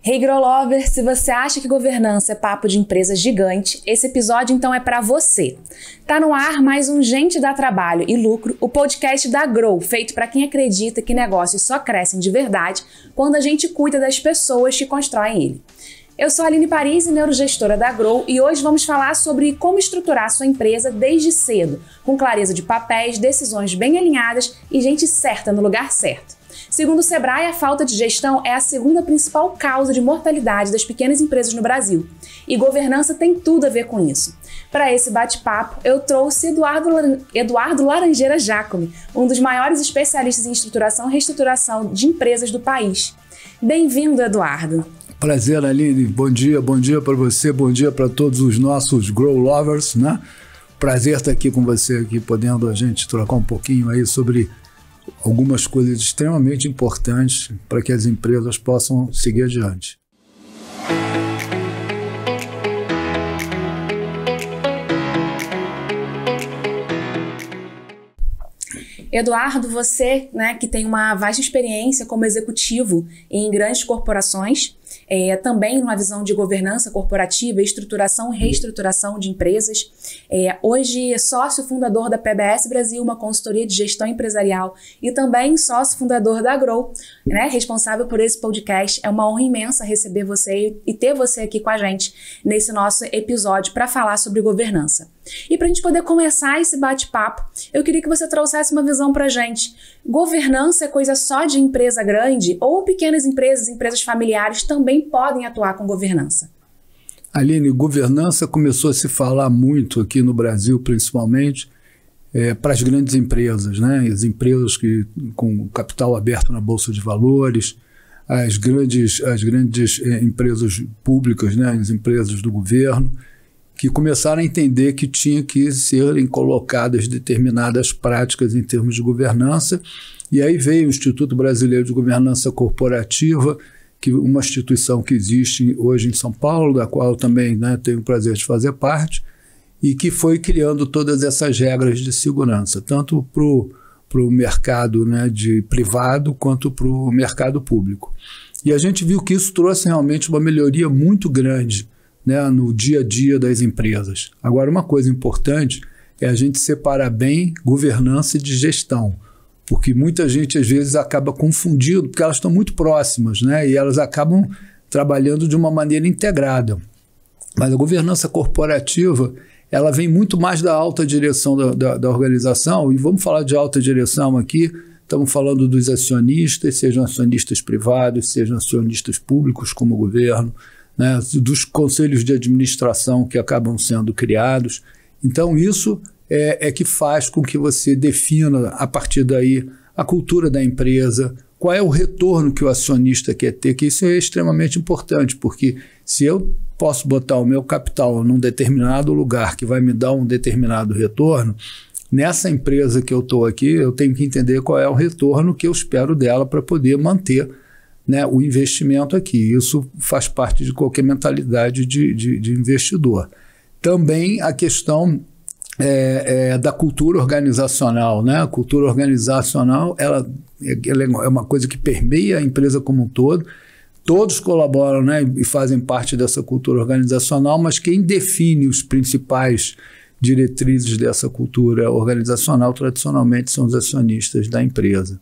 Hey Growlover, se você acha que governança é papo de empresa gigante, esse episódio então é para você. Tá no ar mais um Gente Dá Trabalho e Lucro, o podcast da Grow, feito para quem acredita que negócios só crescem de verdade quando a gente cuida das pessoas que constroem ele. Eu sou a Aline Paris, neurogestora da Grow, e hoje vamos falar sobre como estruturar sua empresa desde cedo, com clareza de papéis, decisões bem alinhadas e gente certa no lugar certo. Segundo o Sebrae, a falta de gestão é a segunda principal causa de mortalidade das pequenas empresas no Brasil. E governança tem tudo a ver com isso. Para esse bate-papo, eu trouxe Eduardo Laranjeira Jacome, um dos maiores especialistas em estruturação e reestruturação de empresas do país. Bem-vindo, Eduardo. Prazer, Aline. Bom dia para você, bom dia para todos os nossos Grow Lovers, né? Prazer estar aqui com você, aqui podendo a gente trocar um pouquinho aí sobre algumas coisas extremamente importantes para que as empresas possam seguir adiante. Eduardo, você, que tem uma vasta experiência como executivo em grandes corporações, também numa visão de governança corporativa, estruturação e reestruturação de empresas. Hoje é sócio fundador da PBS Brasil, uma consultoria de gestão empresarial, e também sócio fundador da Grow, responsável por esse podcast. É uma honra imensa receber você e ter você aqui com a gente nesse nosso episódio para falar sobre governança. E para a gente poder começar esse bate-papo, eu queria que você trouxesse uma visão para a gente. Governança é coisa só de empresa grande ou pequenas empresas, empresas familiares também podem atuar com governança? Aline, governança começou a se falar muito aqui no Brasil, principalmente, para as grandes empresas, né? As empresas com capital aberto na Bolsa de Valores, as grandes empresas públicas, né? As empresas do governo, que começaram a entender que tinha que serem colocadas determinadas práticas em termos de governança, e aí veio o Instituto Brasileiro de Governança Corporativa, que uma instituição que existe hoje em São Paulo, da qual eu também tenho o prazer de fazer parte, e que foi criando todas essas regras de segurança, tanto para o mercado de privado quanto para o mercado público. E a gente viu que isso trouxe realmente uma melhoria muito grande no dia a dia das empresas. Agora, uma coisa importante é a gente separar bem governança de gestão, porque muita gente às vezes acaba confundindo, porque elas estão muito próximas, e elas acabam trabalhando de uma maneira integrada. Mas a governança corporativa, ela vem muito mais da alta direção da organização, e vamos falar de alta direção aqui, estamos falando dos acionistas, sejam acionistas privados, sejam acionistas públicos como o governo, dos conselhos de administração que acabam sendo criados. Então isso é que faz com que você defina a partir daí a cultura da empresa, qual é o retorno que o acionista quer ter, que isso é extremamente importante, porque se eu posso botar o meu capital num determinado lugar que vai me dar um determinado retorno, nessa empresa que eu estou aqui, eu tenho que entender qual é o retorno que eu espero dela para poder manter o investimento aqui. Isso faz parte de qualquer mentalidade de investidor. Também a questão da cultura organizacional. A cultura organizacional ela é uma coisa que permeia a empresa como um todo. Todos colaboram e fazem parte dessa cultura organizacional, mas quem define os principais diretrizes dessa cultura organizacional tradicionalmente são os acionistas da empresa.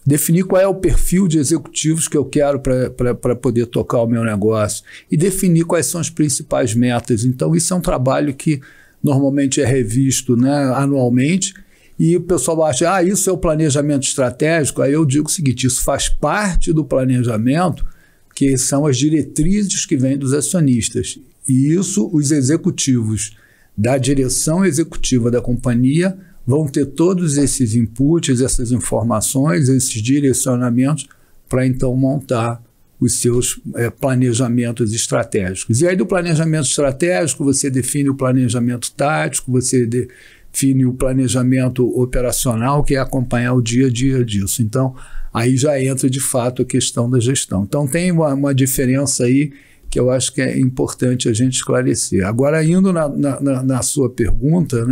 Definir qual é o perfil de executivos que eu quero para poder tocar o meu negócio e definir quais são as principais metas. Então, isso é um trabalho que normalmente é revisto anualmente, e o pessoal acha, isso é o planejamento estratégico. Aí eu digo o seguinte, isso faz parte do planejamento, que são as diretrizes que vêm dos acionistas. E isso os executivos da direção executiva da companhia vão ter todos esses inputs, essas informações, esses direcionamentos para então montar os seus planejamentos estratégicos. E aí do planejamento estratégico você define o planejamento tático, você define o planejamento operacional, que é acompanhar o dia a dia disso. Então aí já entra de fato a questão da gestão. Então tem uma diferença aí que eu acho que é importante a gente esclarecer. Agora, indo na sua pergunta,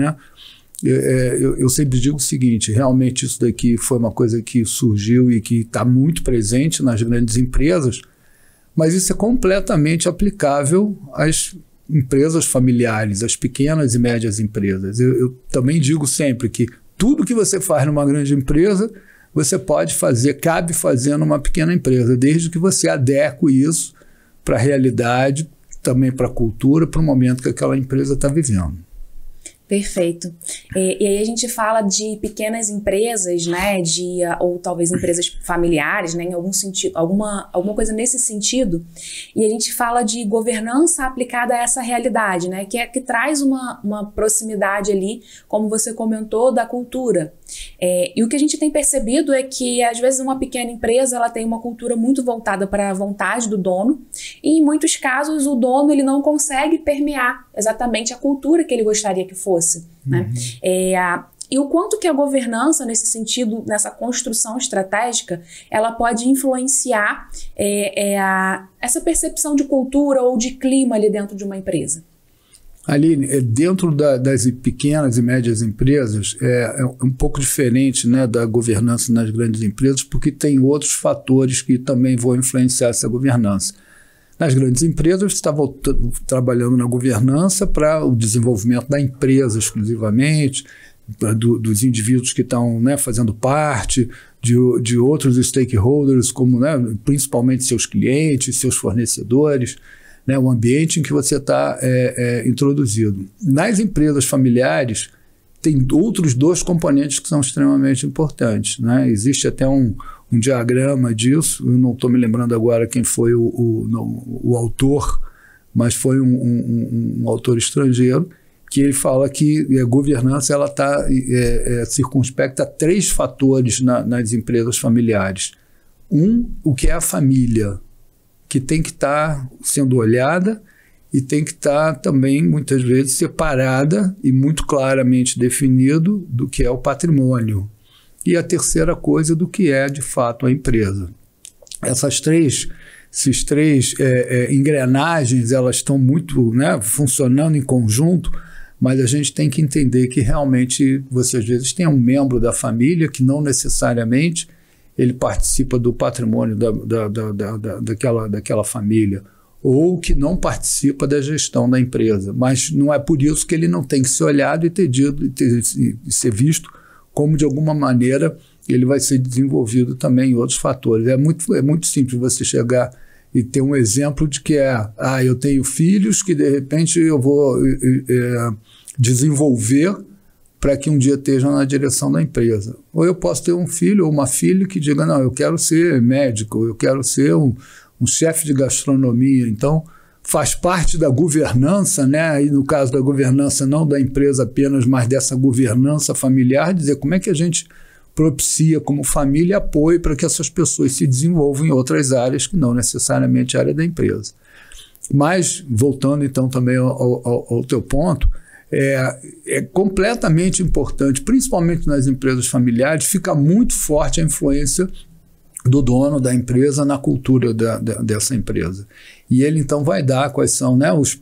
eu sempre digo o seguinte, realmente isso daqui foi uma coisa que surgiu e que está muito presente nas grandes empresas, Mas isso é completamente aplicável às empresas familiares, às pequenas e médias empresas. Eu também digo sempre que tudo que você faz numa grande empresa, você pode fazer, cabe fazer numa pequena empresa, desde que você adeque isso para a realidade, também para a cultura, para o momento que aquela empresa está vivendo. Perfeito. E aí a gente fala de pequenas empresas, né, ou talvez empresas familiares, né, em algum sentido, alguma coisa nesse sentido, e a gente fala de governança aplicada a essa realidade, né, que traz uma proximidade ali, como você comentou, da cultura. E o que a gente tem percebido é que, às vezes, uma pequena empresa ela tem uma cultura muito voltada para a vontade do dono, e em muitos casos o dono ele não consegue permear exatamente a cultura que ele gostaria que fosse, né? E o quanto que a governança, nesse sentido, nessa construção estratégica, ela pode influenciar essa percepção de cultura ou de clima ali dentro de uma empresa? Aline, dentro das pequenas e médias empresas, é um pouco diferente, né, da governança nas grandes empresas, porque tem outros fatores que também vão influenciar essa governança. Nas grandes empresas, você está trabalhando na governança para o desenvolvimento da empresa exclusivamente, dos indivíduos que estão, né, fazendo parte, de outros stakeholders, como, né, principalmente seus clientes, seus fornecedores, né, o ambiente em que você está introduzido. Nas empresas familiares, tem outros dois componentes que são extremamente importantes, né? Existe até um diagrama disso, eu não estou me lembrando agora quem foi o autor, mas foi um autor estrangeiro, que ele fala que a governança está circunspecta a 3 fatores nas empresas familiares. O que é a família, que tem que estar sendo olhada e tem que estar também, muitas vezes, separada e muito claramente definido do que é o patrimônio. E a terceira coisa do que é, de fato, a empresa. Esses três engrenagens, elas estão muito, né, funcionando em conjunto, mas a gente tem que entender que realmente você, às vezes, tem um membro da família que não necessariamente ele participa do patrimônio daquela família, ou que não participa da gestão da empresa. Mas não é por isso que ele não tem que ser olhado e ser visto como, de alguma maneira, ele vai ser desenvolvido também em outros fatores. É muito simples você chegar e ter um exemplo de que eu tenho filhos que, de repente, eu vou desenvolver para que um dia estejam na direção da empresa. Ou eu posso ter um filho ou uma filha que diga, não, eu quero ser médico, eu quero ser um chefe de gastronomia. Então, faz parte da governança, né? E no caso da governança não da empresa apenas, mas dessa governança familiar, dizer como é que a gente propicia como família apoio para que essas pessoas se desenvolvam em outras áreas que não necessariamente a área da empresa. Mas, voltando então também ao teu ponto, é completamente importante, principalmente nas empresas familiares, fica muito forte a influência do dono da empresa na cultura dessa empresa. E ele então vai dar quais são, né, os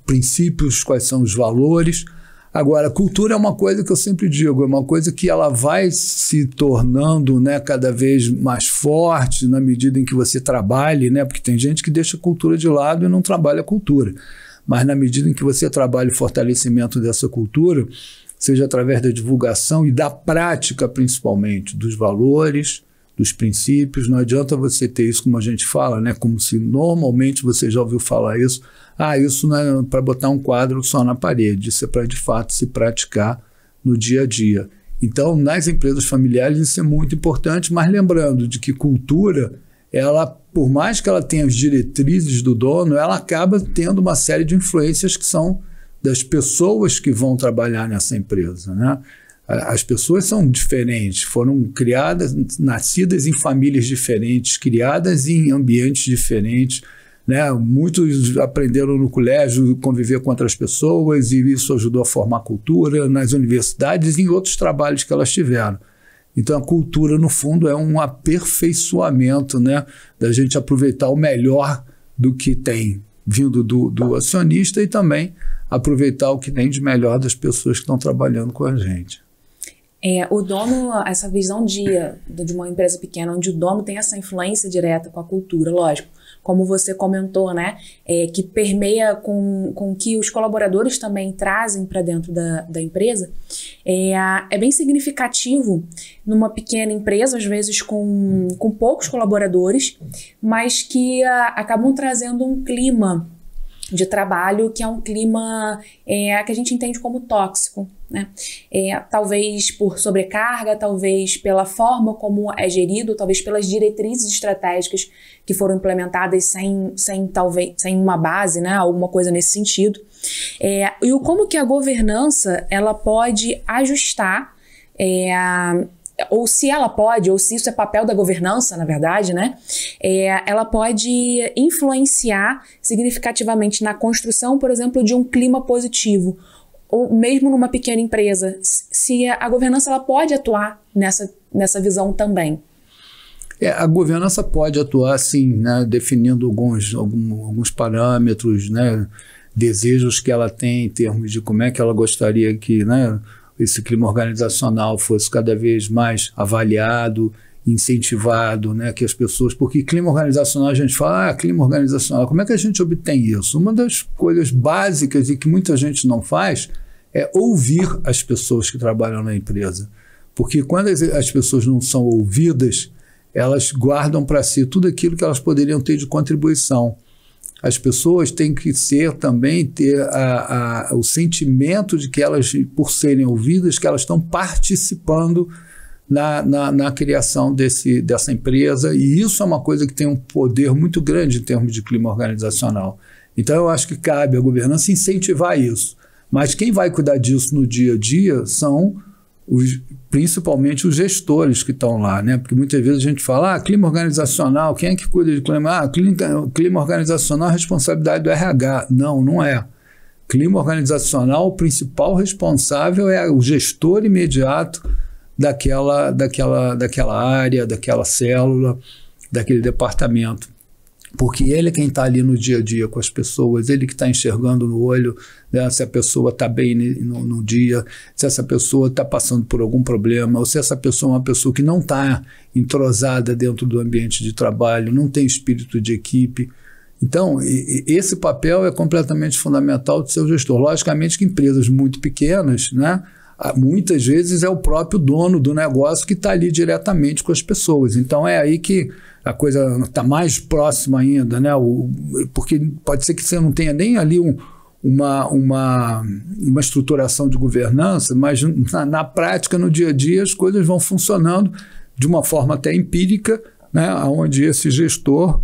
princípios, quais são os valores. Agora, a cultura é uma coisa que eu sempre digo, é uma coisa que ela vai se tornando, né, cada vez mais forte na medida em que você trabalhe, né, porque tem gente que deixa a cultura de lado e não trabalha a cultura. Mas na medida em que você trabalha o fortalecimento dessa cultura, seja através da divulgação e da prática, principalmente, dos valores, dos princípios, não adianta você ter isso, como a gente fala, né? Como se normalmente você já ouviu falar isso. Isso não é para botar um quadro só na parede, isso é para, de fato, se praticar no dia a dia. Então, nas empresas familiares, isso é muito importante, mas lembrando de que cultura, ela, por mais que ela tenha as diretrizes do dono, ela acaba tendo uma série de influências que são das pessoas que vão trabalhar nessa empresa, né? As pessoas são diferentes, foram criadas, nascidas em famílias diferentes, criadas em ambientes diferentes, né? Muitos aprenderam no colégio a conviver com outras pessoas e isso ajudou a formar cultura nas universidades e em outros trabalhos que elas tiveram. Então, a cultura, no fundo, é um aperfeiçoamento, né, da gente aproveitar o melhor do que tem vindo do acionista e também aproveitar o que tem de melhor das pessoas que estão trabalhando com a gente. O dono, essa visão de uma empresa pequena, onde o dono tem essa influência direta com a cultura, lógico, como você comentou, né, que permeia com que os colaboradores também trazem para dentro da empresa, é bem significativo numa pequena empresa, às vezes com poucos colaboradores, mas que acabam trazendo um clima de trabalho que é um clima que a gente entende como tóxico, né? Talvez por sobrecarga, talvez pela forma como é gerido, talvez pelas diretrizes estratégicas que foram implementadas sem uma base, né? Alguma coisa nesse sentido. E como que a governança ela pode ajustar ou se ela pode, ou se isso é papel da governança, na verdade, né? Ela pode influenciar significativamente na construção, por exemplo, de um clima positivo, ou mesmo numa pequena empresa, se a governança ela pode atuar nessa visão também. A governança pode atuar, sim, né, definindo alguns parâmetros, né, desejos que ela tem em termos de como é que ela gostaria que, né, esse clima organizacional fosse cada vez mais avaliado, incentivado, né, que as pessoas... Porque clima organizacional, a gente fala, clima organizacional, como é que a gente obtém isso? Uma das coisas básicas e que muita gente não faz é ouvir as pessoas que trabalham na empresa. Porque quando as pessoas não são ouvidas, elas guardam para si tudo aquilo que elas poderiam ter de contribuição. As pessoas têm que também ter o sentimento de que elas, por serem ouvidas, que elas estão participando na criação dessa empresa, e isso é uma coisa que tem um poder muito grande em termos de clima organizacional. Então eu acho que cabe à governança incentivar isso, mas quem vai cuidar disso no dia a dia são principalmente os gestores que estão lá, né? Porque muitas vezes a gente fala, clima organizacional, quem é que cuida de clima? Clima organizacional é responsabilidade do RH. Não é. Clima organizacional, o principal responsável é o gestor imediato daquela área, daquela célula, daquele departamento. Porque ele é quem está ali no dia a dia com as pessoas, ele que está enxergando no olho, né, se a pessoa está bem no dia, se essa pessoa está passando por algum problema, ou se essa pessoa é uma pessoa que não está entrosada dentro do ambiente de trabalho, não tem espírito de equipe. Então, esse papel é completamente fundamental do seu gestor. Logicamente que empresas muito pequenas, né, muitas vezes é o próprio dono do negócio que está ali diretamente com as pessoas. Então é aí que a coisa está mais próxima ainda, né? Porque pode ser que você não tenha nem ali uma estruturação de governança, mas na prática, no dia a dia, as coisas vão funcionando de uma forma até empírica, né? Onde esse gestor,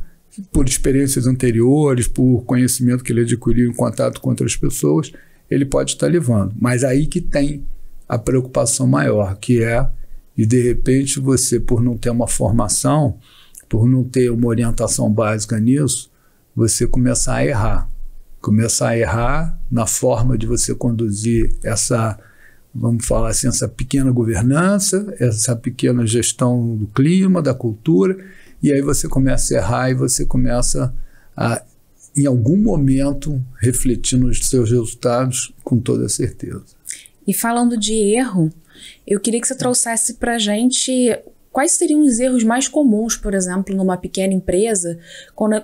por experiências anteriores, por conhecimento que ele adquiriu em contato com outras pessoas, ele pode estar levando. Mas aí que tem a preocupação maior, que é de repente você, por não ter uma formação, por não ter uma orientação básica nisso, você começar a errar. Começar a errar na forma de você conduzir essa, vamos falar assim, essa pequena governança, essa pequena gestão do clima, da cultura, e aí você começa a errar e você começa a, em algum momento, refletir nos seus resultados com toda certeza. E falando de erro, eu queria que você trouxesse para a gente quais seriam os erros mais comuns, por exemplo, numa pequena empresa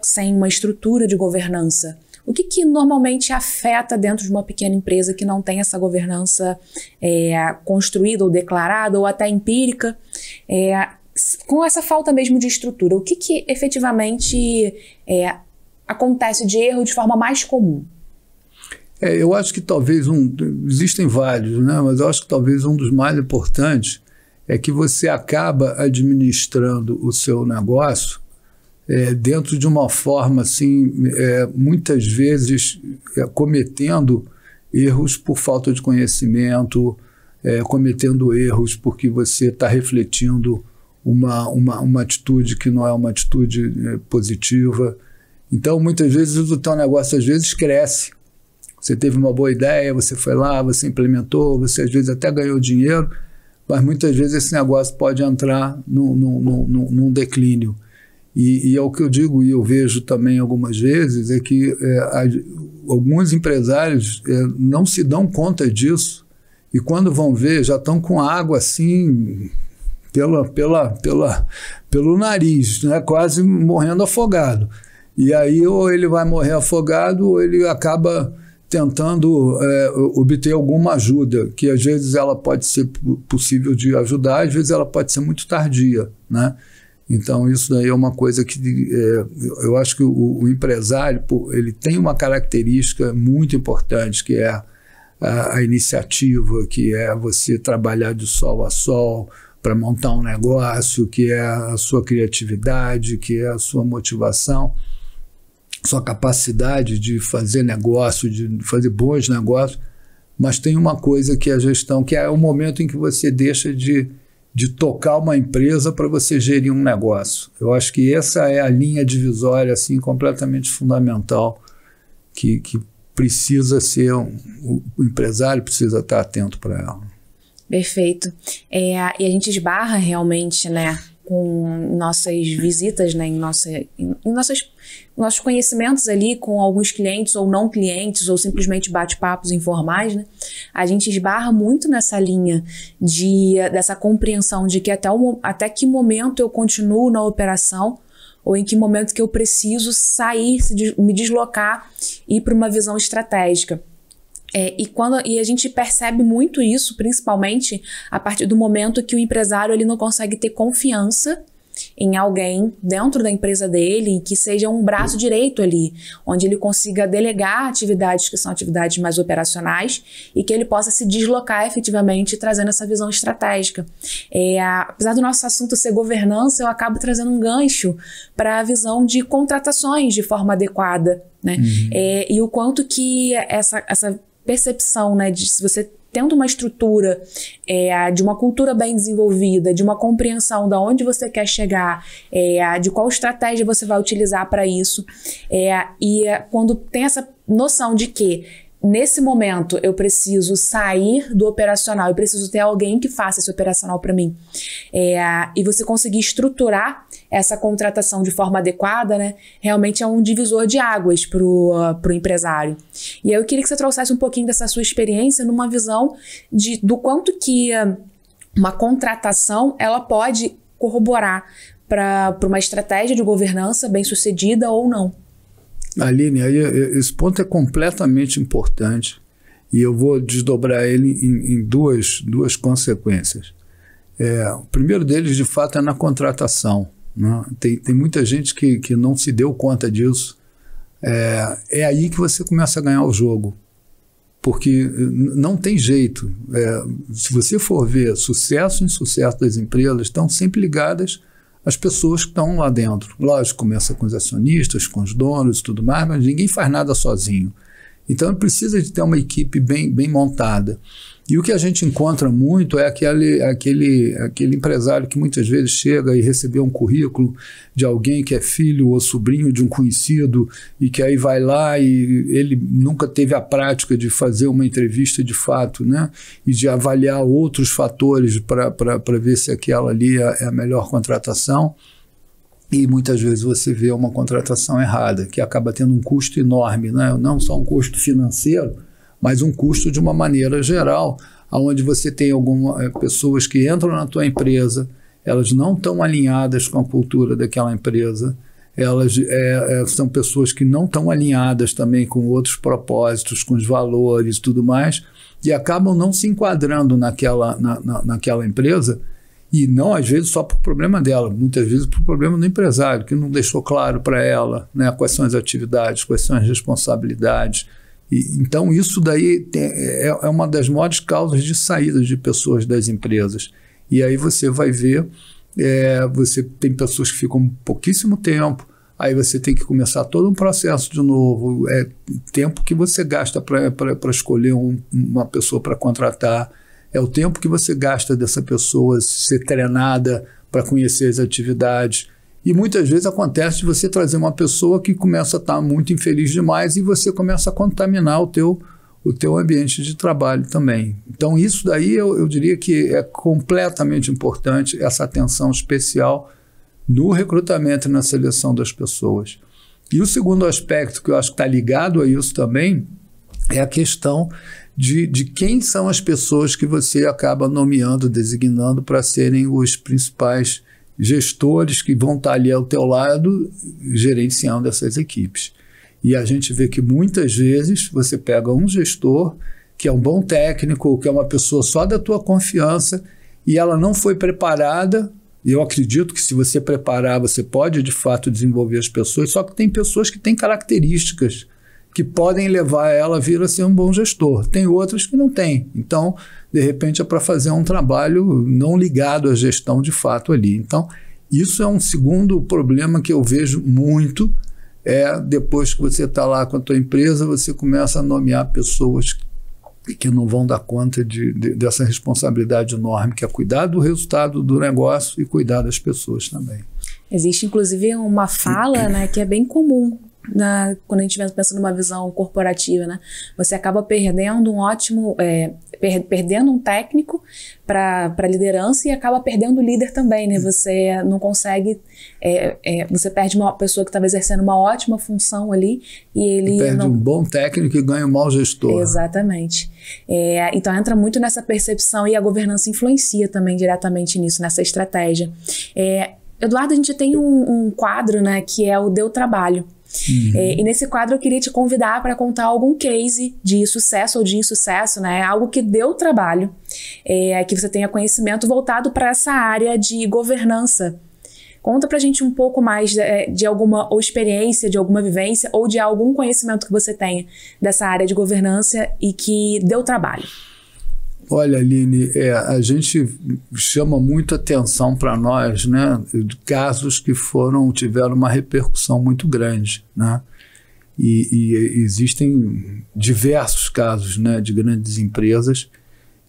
sem uma estrutura de governança. O que normalmente afeta dentro de uma pequena empresa que não tem essa governança construída ou declarada ou até empírica, com essa falta mesmo de estrutura? O que efetivamente acontece de erro de forma mais comum? Eu acho que talvez existem vários, né? Mas eu acho que talvez um dos mais importantes é que você acaba administrando o seu negócio dentro de uma forma, assim, muitas vezes cometendo erros por falta de conhecimento, cometendo erros porque você está refletindo uma atitude que não é uma atitude positiva. Então, muitas vezes, o teu negócio às vezes cresce. Você teve uma boa ideia, você foi lá, você implementou, você às vezes até ganhou dinheiro, mas muitas vezes esse negócio pode entrar num declínio. E é o que eu digo, e eu vejo também algumas vezes, é que alguns empresários não se dão conta disso, e quando vão ver, já estão com água assim pelo nariz, né, quase morrendo afogado. E aí ou ele vai morrer afogado ou ele acaba tentando obter alguma ajuda, que às vezes ela pode ser possível de ajudar, às vezes ela pode ser muito tardia, né? Então isso daí é uma coisa que eu acho que o empresário ele tem uma característica muito importante, que é a iniciativa, que é você trabalhar de sol a sol para montar um negócio, que é a sua criatividade, que é a sua motivação, sua capacidade de fazer negócio, de fazer bons negócios. Mas tem uma coisa que é a gestão, que é o momento em que você deixa de tocar uma empresa para você gerir um negócio. Eu acho que essa é a linha divisória assim, completamente fundamental, que precisa ser, o empresário precisa estar atento para ela. Perfeito. E a gente esbarra realmente, né, com nossas visitas, né, em nossos conhecimentos ali com alguns clientes ou não clientes, ou simplesmente bate-papos informais, né? A gente esbarra muito nessa linha dessa compreensão de que até que momento eu continuo na operação, ou em que momento que eu preciso sair, me deslocar e ir para uma visão estratégica. E a gente percebe muito isso, principalmente a partir do momento que o empresário ele não consegue ter confiança em alguém dentro da empresa dele que seja um braço direito ali, onde ele consiga delegar atividades que são atividades mais operacionais e que ele possa se deslocar efetivamente trazendo essa visão estratégica. Apesar do nosso assunto ser governança, eu acabo trazendo um gancho para a visão de contratações de forma adequada, né? E o quanto que essa percepção, né, de se você tendo uma estrutura de uma cultura bem desenvolvida, de uma compreensão de onde você quer chegar, de qual estratégia você vai utilizar para isso, quando tem essa noção de que nesse momento eu preciso sair do operacional, eu preciso ter alguém que faça esse operacional para mim, e você conseguir estruturar essa contratação de forma adequada, né, realmente é um divisor de águas pro empresário. E aí eu queria que você trouxesse um pouquinho dessa sua experiência numa visão do quanto que uma contratação ela pode corroborar para uma estratégia de governança bem sucedida ou não. Aline, aí esse ponto é completamente importante e eu vou desdobrar ele em duas consequências. O primeiro deles, de fato, é na contratação, né? Tem muita gente que não se deu conta disso. É aí que você começa a ganhar o jogo, porque não tem jeito. Se você for ver sucesso e insucesso das empresas, estão sempre ligadas as pessoas que estão lá dentro. Lógico, começa com os acionistas, com os donos e tudo mais, mas ninguém faz nada sozinho. Então, precisa de ter uma equipe bem montada. E o que a gente encontra muito é aquele empresário que muitas vezes chega e recebeu um currículo de alguém que é filho ou sobrinho de um conhecido e que aí vai lá e ele nunca teve a prática de fazer uma entrevista de fato, né? E de avaliar outros fatores para ver se aquela ali é a melhor contratação. E muitas vezes você vê uma contratação errada, que acaba tendo um custo enorme, né? Não só um custo financeiro, mas um custo de uma maneira geral, onde você tem algumas pessoas que entram na tua empresa, elas não estão alinhadas com a cultura daquela empresa, elas são pessoas que não estão alinhadas também com outros propósitos, com os valores e tudo mais, e acabam não se enquadrando naquela empresa, e não às vezes só por problema dela, muitas vezes por problema do empresário, que não deixou claro para ela, né, quais são as atividades, quais são as responsabilidades. Então isso daí é uma das maiores causas de saída de pessoas das empresas. E aí você vai ver, você tem pessoas que ficam pouquíssimo tempo, aí você tem que começar todo um processo de novo, tempo que você gasta para escolher uma pessoa para contratar, é o tempo que você gasta dessa pessoa ser treinada para conhecer as atividades. E muitas vezes acontece de você trazer uma pessoa que começa a estar muito infeliz demais e você começa a contaminar o teu ambiente de trabalho também. Então isso daí eu diria que é completamente importante, essa atenção especial no recrutamento e na seleção das pessoas. E o segundo aspecto que eu acho que está ligado a isso também é a questão de quem são as pessoas que você acaba nomeando, designando para serem os principais gestores que vão estar ali ao teu lado gerenciando essas equipes. E a gente vê que muitas vezes você pega um gestor que é um bom técnico, que é uma pessoa só da tua confiança, e ela não foi preparada. Eu acredito que se você preparar, você pode de fato desenvolver as pessoas, só que tem pessoas que têm características que podem levar ela a vir a ser um bom gestor. Tem outras que não têm. Então, de repente, é para fazer um trabalho não ligado à gestão de fato ali. Então, isso é um segundo problema que eu vejo muito, depois que você está lá com a tua empresa, você começa a nomear pessoas que não vão dar conta dessa responsabilidade enorme, que é cuidar do resultado do negócio e cuidar das pessoas também. Existe, inclusive, uma fala, né, que é bem comum quando a gente pensa numa visão corporativa, né? Você acaba perdendo perdendo um técnico para liderança e acaba perdendo o líder também, né? Você não consegue, você perde uma pessoa que estava exercendo uma ótima função ali e ele perde um bom técnico e ganha um mau gestor. Exatamente. Então entra muito nessa percepção e a governança influencia também diretamente nisso, nessa estratégia. Eduardo, a gente tem um quadro, né, que é o Deu Trabalho. E nesse quadro eu queria te convidar para contar algum case de sucesso ou de insucesso, né? Algo que deu trabalho, que você tenha conhecimento voltado para essa área de governança. Conta pra gente um pouco mais de alguma ou experiência, de alguma vivência ou de algum conhecimento que você tenha dessa área de governança e que deu trabalho. Olha, Aline, a gente chama muito atenção para nós, né, de casos que tiveram uma repercussão muito grande, né? E existem diversos casos, né, de grandes empresas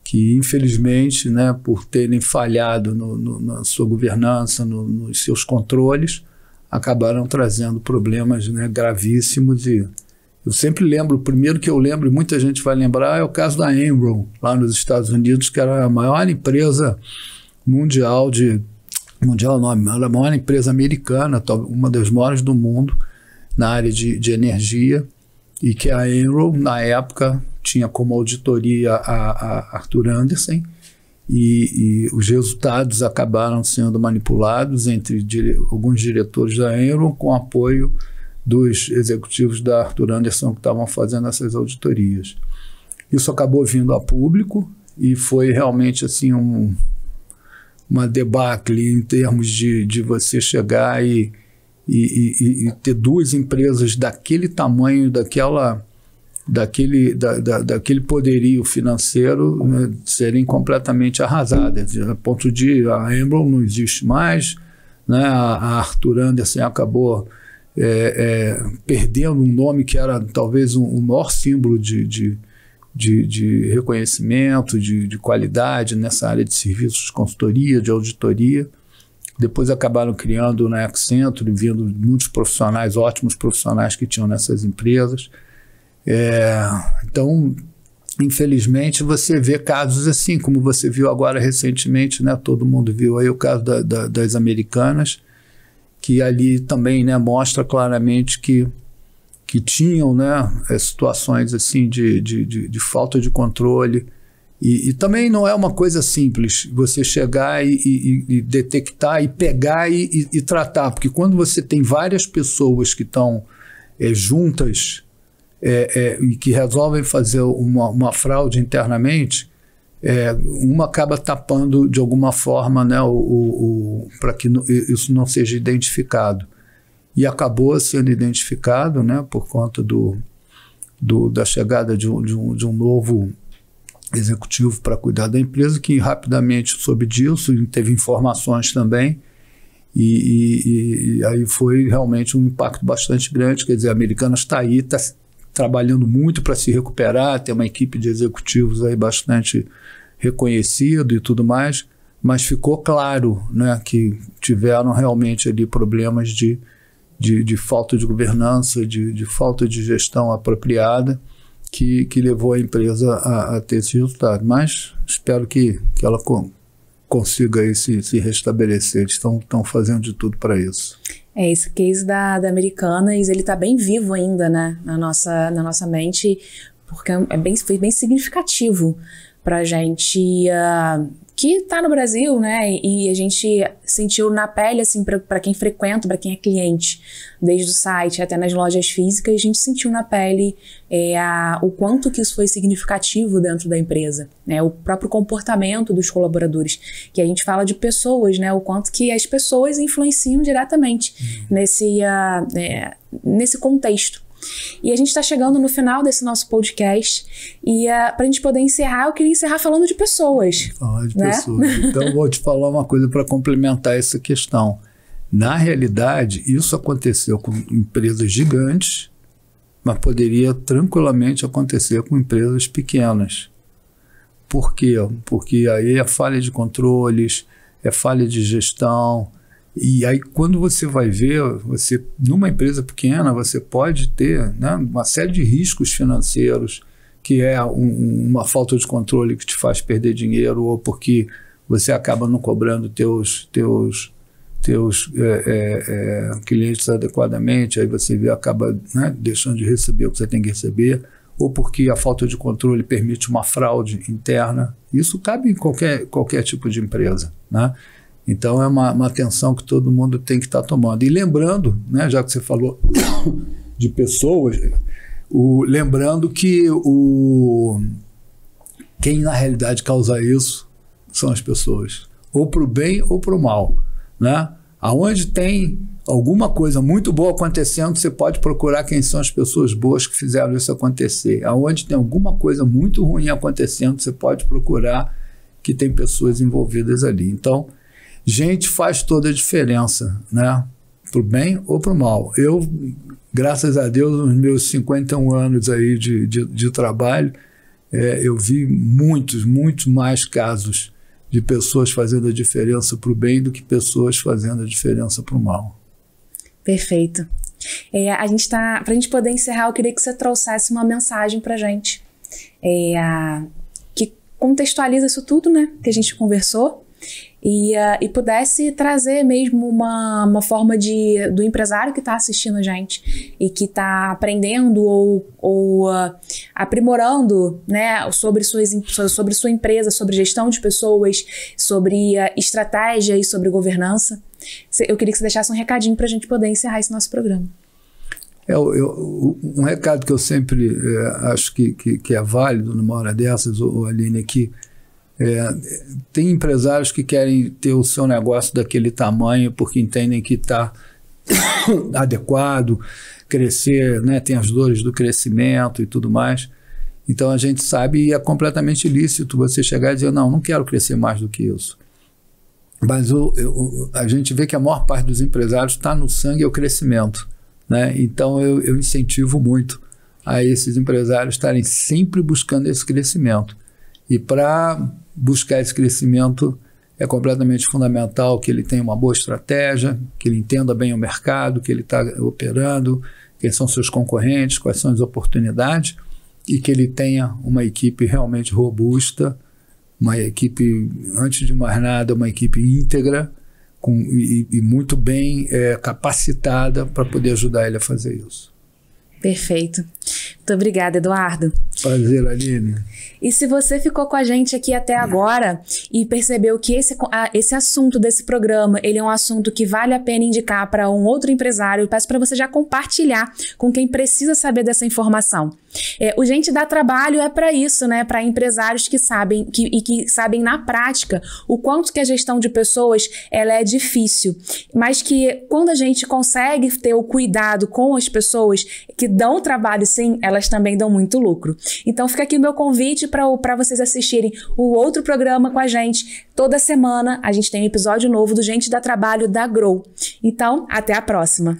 que, infelizmente, né, por terem falhado na sua governança, nos seus controles, acabaram trazendo problemas, né, gravíssimos. E eu sempre lembro, o primeiro que eu lembro, e muita gente vai lembrar, é o caso da Enron, lá nos Estados Unidos, que era a maior empresa mundial era a maior empresa americana, uma das maiores do mundo na área de energia, e que a Enron, na época, tinha como auditoria a Arthur Andersen, e os resultados acabaram sendo manipulados entre alguns diretores da Enron com apoio dos executivos da Arthur Andersen que estavam fazendo essas auditorias. Isso acabou vindo a público e foi realmente assim uma debacle em termos de você chegar e ter duas empresas daquele tamanho, daquele poderio financeiro, né, serem completamente arrasadas, a ponto de a Enron não existe mais, né, a Arthur Andersen acabou perdendo um nome que era talvez o maior símbolo de reconhecimento, de qualidade nessa área de serviços de consultoria, de auditoria. Depois acabaram criando na Accenture, vindo muitos profissionais, ótimos profissionais que tinham nessas empresas. Então, infelizmente, você vê casos assim, como você viu agora recentemente, né? Todo mundo viu aí o caso das Americanas, que ali também, né, mostra claramente que tinham, né, situações assim de falta de controle. E também não é uma coisa simples você chegar e detectar e pegar e tratar, porque quando você tem várias pessoas que estão juntas e que resolvem fazer uma fraude internamente, uma acaba tapando de alguma forma, né, para que isso não seja identificado. E acabou sendo identificado, né, por conta da chegada de um novo executivo para cuidar da empresa, que rapidamente soube disso e teve informações também. E aí foi realmente um impacto bastante grande. Quer dizer, a Americanas está aí, está trabalhando muito para se recuperar, tem uma equipe de executivos aí bastante reconhecido e tudo mais, mas ficou claro, né, que tiveram realmente ali problemas de falta de governança, de falta de gestão apropriada, que levou a empresa a ter esse resultado. Mas espero que ela consiga aí se restabelecer. Eles estão fazendo de tudo para isso. Esse case da Americanas, ele está bem vivo ainda, né, na nossa mente, porque foi bem significativo pra gente que tá no Brasil, né? E a gente sentiu na pele, assim, para quem frequenta, para quem é cliente, desde o site até nas lojas físicas, a gente sentiu na pele o quanto que isso foi significativo dentro da empresa, né? O próprio comportamento dos colaboradores, que a gente fala de pessoas, né? O quanto que as pessoas influenciam diretamente nesse contexto. E a gente está chegando no final desse nosso podcast e para a gente poder encerrar, eu queria encerrar falando de pessoas. Falar de né? pessoas. Então eu vou te falar uma coisa para complementar essa questão. Na realidade, isso aconteceu com empresas gigantes, mas poderia tranquilamente acontecer com empresas pequenas. Por quê? Porque aí é falha de controles, é falha de gestão. E aí, quando você vai ver, numa empresa pequena, você pode ter, né, uma série de riscos financeiros, que é uma falta de controle que te faz perder dinheiro, ou porque você acaba não cobrando teus clientes adequadamente, aí você acaba, né, deixando de receber o que você tem que receber, ou porque a falta de controle permite uma fraude interna. Isso cabe em qualquer tipo de empresa, né? Então é uma atenção que todo mundo tem que estar tomando. E lembrando, né, já que você falou de pessoas, lembrando que quem na realidade causa isso são as pessoas, ou para o bem ou para o mal, né? Aonde tem alguma coisa muito boa acontecendo, você pode procurar quem são as pessoas boas que fizeram isso acontecer. Aonde tem alguma coisa muito ruim acontecendo, você pode procurar que tem pessoas envolvidas ali. Então, gente faz toda a diferença, né? Pro bem ou pro mal. Eu, graças a Deus, nos meus 51 anos aí de trabalho, eu vi muitos mais casos de pessoas fazendo a diferença pro bem do que pessoas fazendo a diferença pro mal. Perfeito. Pra gente poder encerrar, eu queria que você trouxesse uma mensagem pra gente, que contextualiza isso tudo, né, que a gente conversou, e pudesse trazer mesmo uma forma do empresário que está assistindo a gente e que está aprendendo ou aprimorando, né, sobre sua empresa, sobre gestão de pessoas, sobre estratégia e sobre governança. Eu queria que você deixasse um recadinho para a gente poder encerrar esse nosso programa. Um recado que eu sempre acho que é válido numa hora dessas, Aline, aqui. Tem empresários que querem ter o seu negócio daquele tamanho porque entendem que está adequado, crescer, né, tem as dores do crescimento e tudo mais. Então a gente sabe, e é completamente lícito você chegar e dizer, não quero crescer mais do que isso. Mas a gente vê que a maior parte dos empresários está no sangue ao crescimento, né? Então eu incentivo muito a esses empresários estarem sempre buscando esse crescimento. E para buscar esse crescimento é completamente fundamental que ele tenha uma boa estratégia, que ele entenda bem o mercado, que ele está operando, quem são seus concorrentes, quais são as oportunidades, e que ele tenha uma equipe realmente robusta, uma equipe, antes de mais nada, uma equipe íntegra e muito bem capacitada para poder ajudar ele a fazer isso. Perfeito. Muito obrigada, Eduardo. Prazer, Aline. E se você ficou com a gente aqui até agora e percebeu que esse assunto desse programa, ele é um assunto que vale a pena indicar para um outro empresário, eu peço para você já compartilhar com quem precisa saber dessa informação. O Gente Dá Trabalho é para isso, né? Para empresários que sabem que sabem na prática o quanto que a gestão de pessoas ela é difícil, mas que quando a gente consegue ter o cuidado com as pessoas que dão trabalho, sim, elas também dão muito lucro. Então fica aqui o meu convite para vocês assistirem o outro programa com a gente. Toda semana a gente tem um episódio novo do Gente Dá Trabalho da Grow. Então, até a próxima!